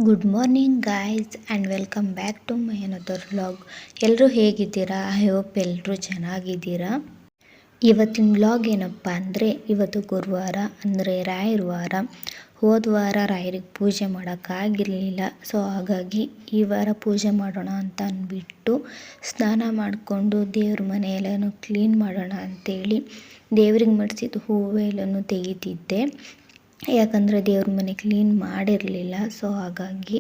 Good morning guys and welcome back to my another vlog. ಎಲ್ಲರೂ ಹೇಗಿದ್ದೀರಾ? I hope ಎಲ್ಲರೂ ಚೆನ್ನಾಗಿದ್ದೀರಾ. ಇವತ್ತಿನ ವ್ಲಾಗ್ ಏನಪ್ಪ ಅಂದರೆ, ಇವತ್ತು ಗುರುವಾರ ಅಂದರೆ ರಾಯರ ವಾರ. ಹೋದ ವಾರ ರಾಯರಿಗೆ ಪೂಜೆ ಮಾಡೋಕ್ಕಾಗಿರಲಿಲ್ಲ. ಸೊ ಹಾಗಾಗಿ ಈ ವಾರ ಪೂಜೆ ಮಾಡೋಣ ಅಂತ ಅಂದ್ಬಿಟ್ಟು ಸ್ನಾನ ಮಾಡಿಕೊಂಡು ದೇವ್ರ ಮನೆಯೆಲ್ಲನೂ ಕ್ಲೀನ್ ಮಾಡೋಣ ಅಂಥೇಳಿ ದೇವ್ರಿಗೆ ಮಡಿಸಿದ ಹೂವು ಎಲ್ಲನೂ ತೆಗಿತಿದ್ದೆ. ಯಾಕಂದರೆ ದೇವ್ರ ಮನೆ ಕ್ಲೀನ್ ಮಾಡಿರಲಿಲ್ಲ. ಸೊ ಹಾಗಾಗಿ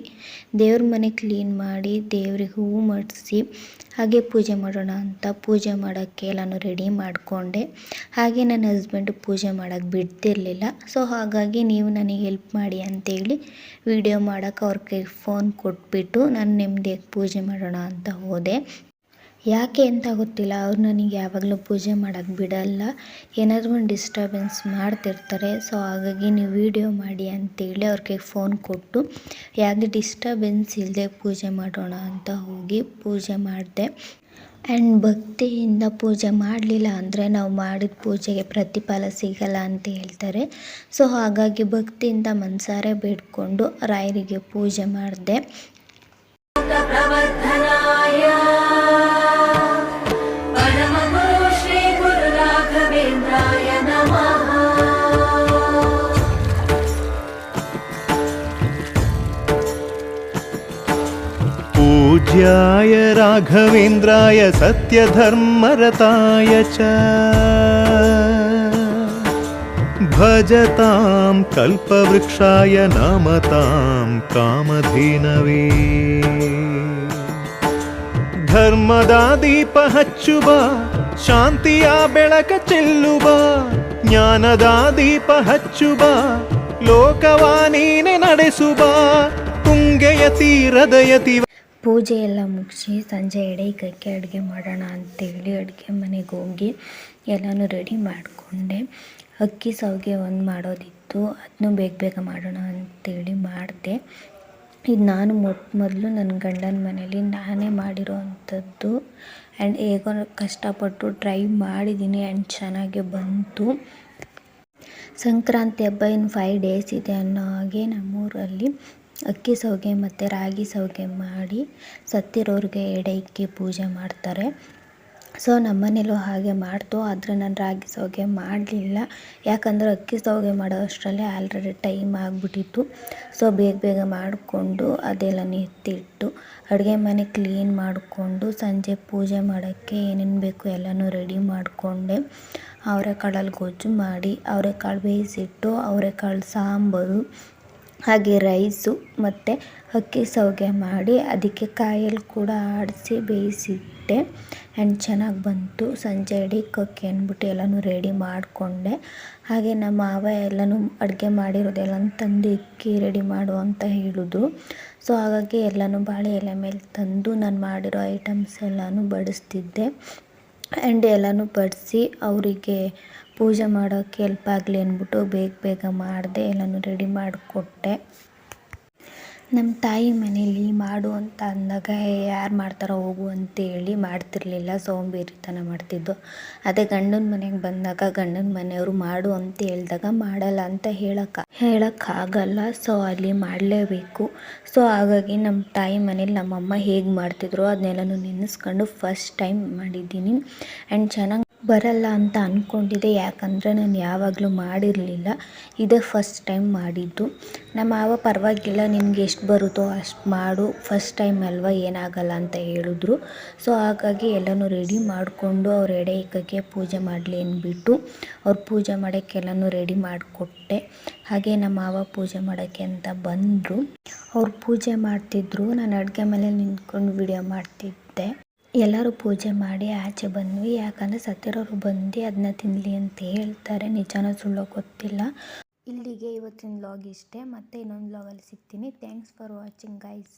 ದೇವ್ರ ಮನೆ ಕ್ಲೀನ್ ಮಾಡಿ ದೇವ್ರಿಗೆ ಹೂವು ಮಾಡಿಸಿ ಹಾಗೆ ಪೂಜೆ ಮಾಡೋಣ ಅಂತ ಪೂಜೆ ಮಾಡೋಕ್ಕೆ ಎಲ್ಲನೂ ರೆಡಿ ಮಾಡಿಕೊಂಡೆ. ಹಾಗೆ ನನ್ನ ಹಸ್ಬೆಂಡು ಪೂಜೆ ಮಾಡೋಕ್ಕೆ ಬಿಡ್ತಿರ್ಲಿಲ್ಲ. ಸೊ ಹಾಗಾಗಿ ನೀವು ನನಗೆ ಹೆಲ್ಪ್ ಮಾಡಿ ಅಂತೇಳಿ ವಿಡಿಯೋ ಮಾಡೋಕ್ಕೆ ಅವ್ರ ಕೈಗೆ ಫೋನ್ ಕೊಟ್ಬಿಟ್ಟು ನಾನು ನೆಮ್ಮದಿಯಾಗಿ ಪೂಜೆ ಮಾಡೋಣ ಅಂತ ಹೋದೆ. ಯಾಕೆ ಅಂತ ಗೊತ್ತಿಲ್ಲ, ಅವ್ರು ನನಗೆ ಯಾವಾಗಲೂ ಪೂಜೆ ಮಾಡೋಕ್ಕೆ ಬಿಡಲ್ಲ. ಏನಾದರೂ ಒಂದು ಡಿಸ್ಟರ್ಬೆನ್ಸ್ ಮಾಡ್ತಿರ್ತಾರೆ. ಸೊ ಹಾಗಾಗಿ ನೀವು ವಿಡಿಯೋ ಮಾಡಿ ಅಂತೇಳಿ ಅವ್ರ ಕೈಗೆ ಫೋನ್ ಕೊಟ್ಟು ಯಾವುದೇ ಡಿಸ್ಟರ್ಬೆನ್ಸ್ ಇಲ್ಲದೆ ಪೂಜೆ ಮಾಡೋಣ ಅಂತ ಹೋಗಿ ಪೂಜೆ ಮಾಡಿದೆ. ಆ್ಯಂಡ್ ಭಕ್ತಿಯಿಂದ ಪೂಜೆ ಮಾಡಲಿಲ್ಲ ಅಂದರೆ ನಾವು ಮಾಡಿದ ಪೂಜೆಗೆ ಪ್ರತಿಫಲ ಸಿಗಲ್ಲ ಅಂತ ಹೇಳ್ತಾರೆ. ಸೊ ಹಾಗಾಗಿ ಭಕ್ತಿಯಿಂದ ಮನಸಾರೆ ಬೇಡ್ಕೊಂಡು ರಾಯರಿಗೆ ಪೂಜೆ ಮಾಡಿದೆ. पूज्याय राघवेन्द्राय सत्यधर्मरताय च भजतां कल्पवृक्षाय नमतां कामधेनवे ಧರ್ಮದ ದೀಪ ಹಚ್ಚುವ ಶಾಂತಿಯ ಬೆಳಕ ಚೆಲ್ಲುವ ಜ್ಞಾನದ ದೀಪ ಹಚ್ಚುವ ಲೋಕವ ನೀನೆ ನಡೆಸುವ ತುಂಗೆಯ ತೀರದ ಯತಿ. ಪೂಜೆ ಎಲ್ಲ ಮುಗಿಸಿ ಸಂಜೆ ಎಡೆಗಕ್ಕೆ ಅಡುಗೆ ಮಾಡೋಣ ಅಂತೇಳಿ ಅಡುಗೆ ಮನೆಗೆ ಹೋಗಿ ಎಲ್ಲನೂ ರೆಡಿ ಮಾಡಿಕೊಂಡೆ. ಅಕ್ಕಿ ಸಾವಿಗೆ ಒಂದು ಮಾಡೋದಿತ್ತು, ಅದನ್ನು ಬೇಗ ಬೇಗ ಮಾಡೋಣ ಅಂತೇಳಿ ಮಾಡಿದೆ. ಇದು ನಾನು ಮೊದಲು ನನ್ನ ಗಂಡನ ಮನೇಲಿ ನಾನೇ ಮಾಡಿರೋ ಅಂಥದ್ದು. ಆ್ಯಂಡ್ ಹೇಗೋ ಕಷ್ಟಪಟ್ಟು ಟ್ರೈ ಮಾಡಿದ್ದೀನಿ ಆ್ಯಂಡ್ ಚೆನ್ನಾಗೇ ಬಂತು. ಸಂಕ್ರಾಂತಿ ಹಬ್ಬ ಇನ್ನು 5 ಡೇಸ್ ಇದೆ ಅನ್ನೋ ಹಾಗೆ ನಮ್ಮೂರಲ್ಲಿ ಅಕ್ಕಿ ಸಾವಿಗೆ ಮತ್ತು ರಾಗಿ ಸಾವಿಗೆ ಮಾಡಿ ಸತ್ತಿರೋರಿಗೆ ಎಡೆಗೆ ಪೂಜೆ ಮಾಡ್ತಾರೆ. ಸೊ ನಮ್ಮನೇಲೂ ಹಾಗೆ ಮಾಡ್ತು. ಆದರೆ ನಾನು ರಾಗಿ ಸಾವಿಗೆ ಮಾಡಲಿಲ್ಲ, ಯಾಕಂದರೆ ಅಕ್ಕಿ ಸಾವಿಗೆ ಮಾಡೋ ಅಷ್ಟರಲ್ಲೇ ಆಲ್ರೆಡಿ ಟೈಮ್ ಆಗಿಬಿಟ್ಟಿತ್ತು. ಸೊ ಬೇಗ ಬೇಗ ಮಾಡಿಕೊಂಡು ಅದೆಲ್ಲನೂ ಎತ್ತಿಟ್ಟು ಅಡುಗೆ ಮನೆ ಕ್ಲೀನ್ ಮಾಡಿಕೊಂಡು ಸಂಜೆ ಪೂಜೆ ಮಾಡೋಕ್ಕೆ ಏನೇನು ಬೇಕು ಎಲ್ಲನೂ ರೆಡಿ ಮಾಡಿಕೊಂಡೆ. ಅವರೆಕಾಳಲ್ಲಿ ಗೊಜ್ಜು ಮಾಡಿ ಅವರೆಕಾಳು ಬೇಯಿಸಿಟ್ಟು ಅವರೆಕಾಳು ಸಾಂಬಾರು ಹಾಗೆ ರೈಸು ಮತ್ತು ಅಕ್ಕಿ ಸಾವಿಗೆ ಮಾಡಿ ಅದಕ್ಕೆ ಕಾಯಲ್ಲಿ ಕೂಡ ಆಡಿಸಿ ಬೇಯಿಸಿಟ್ಟೆ. ಆ್ಯಂಡ್ ಚೆನ್ನಾಗಿ ಬಂತು. ಸಂಜೆ ಅಡಿಗೆ ಅಂದ್ಬಿಟ್ಟು ಎಲ್ಲನೂ ರೆಡಿ ಮಾಡಿಕೊಂಡೆ. ಹಾಗೆ ನಮ್ಮ ಮಾವ ಎಲ್ಲನೂ ಅಡುಗೆ ಮಾಡಿರೋದೆಲ್ಲನೂ ತಂದು ಇಕ್ಕಿ ರೆಡಿ ಮಾಡು ಅಂತ ಹೇಳಿದ್ರು. ಸೊ ಹಾಗಾಗಿ ಎಲ್ಲನೂ ಬಾಳೆ ಎಲೆ ಮೇಲೆ ತಂದು ನಾನು ಮಾಡಿರೋ ಐಟಮ್ಸ್ ಎಲ್ಲನೂ ಬಡಿಸ್ತಿದ್ದೆ. ಆ್ಯಂಡ್ ಎಲ್ಲನೂ ಬಡಿಸಿ ಅವರಿಗೆ ಪೂಜೆ ಮಾಡೋಕ್ಕೆ ಹೆಲ್ಪ್ ಆಗಲಿ ಅಂದ್ಬಿಟ್ಟು ಬೇಗ ಬೇಗ ಮಾಡಿದೆ, ಎಲ್ಲನೂ ರೆಡಿ ಮಾಡಿಕೊಟ್ಟೆ. ನಮ್ಮ ತಾಯಿ ಮನೇಲಿ ಮಾಡು ಅಂತ ಅಂದಾಗ ಯಾರು ಮಾಡ್ತಾರೋ ಹೋಗು ಅಂತೇಳಿ ಮಾಡ್ತಿರ್ಲಿಲ್ಲ, ಸೋಂಬೇರಿತನ ಮಾಡ್ತಿದ್ದು. ಅದೇ ಗಂಡನ ಮನೆಗೆ ಬಂದಾಗ ಗಂಡನ ಮನೆಯವರು ಮಾಡು ಅಂತ ಹೇಳಿದಾಗ ಮಾಡಲ್ಲ ಅಂತ ಹೇಳೋಕ್ಕಾಗಲ್ಲ. ಸೊ ಅಲ್ಲಿ ಮಾಡಲೇಬೇಕು. ಸೊ ಹಾಗಾಗಿ ನಮ್ಮ ತಾಯಿ ಮನೇಲಿ ನಮ್ಮಮ್ಮ ಹೇಗೆ ಮಾಡ್ತಿದ್ರು ಅದನ್ನೆಲ್ಲನೂ ನೆನೆಸ್ಕೊಂಡು ಫಸ್ಟ್ ಟೈಮ್ ಮಾಡಿದ್ದೀನಿ. ಆ್ಯಂಡ್ ಚೆನ್ನಾಗಿ ಬರಲ್ಲ ಅಂತ ಅಂದ್ಕೊಂಡಿದ್ದೆ, ಯಾಕಂದರೆ ನಾನು ಯಾವಾಗಲೂ ಮಾಡಿರಲಿಲ್ಲ, ಇದೇ ಫಸ್ಟ್ ಟೈಮ್ ಮಾಡಿದ್ದು. ನಮ್ಮ ಮಾವ ಪರವಾಗಿಲ್ಲ, ನಿನಗೆ ಎಷ್ಟು ಬರುತ್ತೋ ಅಷ್ಟು ಮಾಡು, ಫಸ್ಟ್ ಟೈಮ್ ಅಲ್ವಾ ಏನಾಗಲ್ಲ ಅಂತ ಹೇಳಿದ್ರು. ಸೊ ಹಾಗಾಗಿ ಎಲ್ಲನೂ ರೆಡಿ ಮಾಡಿಕೊಂಡು ಅವ್ರ ಎಡೆ ಇಕ್ಕಕ್ಕೆ ಪೂಜೆ ಮಾಡಲಿ ಅಂದ್ಬಿಟ್ಟು ಅವ್ರು ಪೂಜೆ ಮಾಡೋಕ್ಕೆ ಎಲ್ಲನೂ ರೆಡಿ ಮಾಡಿಕೊಟ್ಟೆ. ಹಾಗೆ ನಮ್ಮ ಮಾವ ಪೂಜೆ ಮಾಡೋಕ್ಕೆ ಅಂತ ಬಂದರು. ಅವ್ರು ಪೂಜೆ ಮಾಡ್ತಿದ್ರು, ನಾನು ಅಡುಗೆ ಮೇಲೆ ನಿಂತ್ಕೊಂಡು ವಿಡಿಯೋ ಮಾಡ್ತಿದ್ದೆ. ಎಲ್ಲರೂ ಪೂಜೆ ಮಾಡಿ ಆಚೆ ಬಂದ್ವಿ, ಯಾಕಂದರೆ ಸತ್ತಿರೋರು ಬಂದು ಅದನ್ನ ತಿನ್ನಲಿ ಅಂತ ಹೇಳ್ತಾರೆ. ನಿಜಾನ ಸುಳ್ಳೋ ಗೊತ್ತಿಲ್ಲ. ಇಲ್ಲಿಗೆ ಇವತ್ತಿನ ವ್ಲಾಗ್ ಇಷ್ಟೇ. ಮತ್ತೆ ಇನ್ನೊಂದು ವ್ಲಾಗಲ್ಲಿ ಸಿಗ್ತೀನಿ. Thanks for watching guys.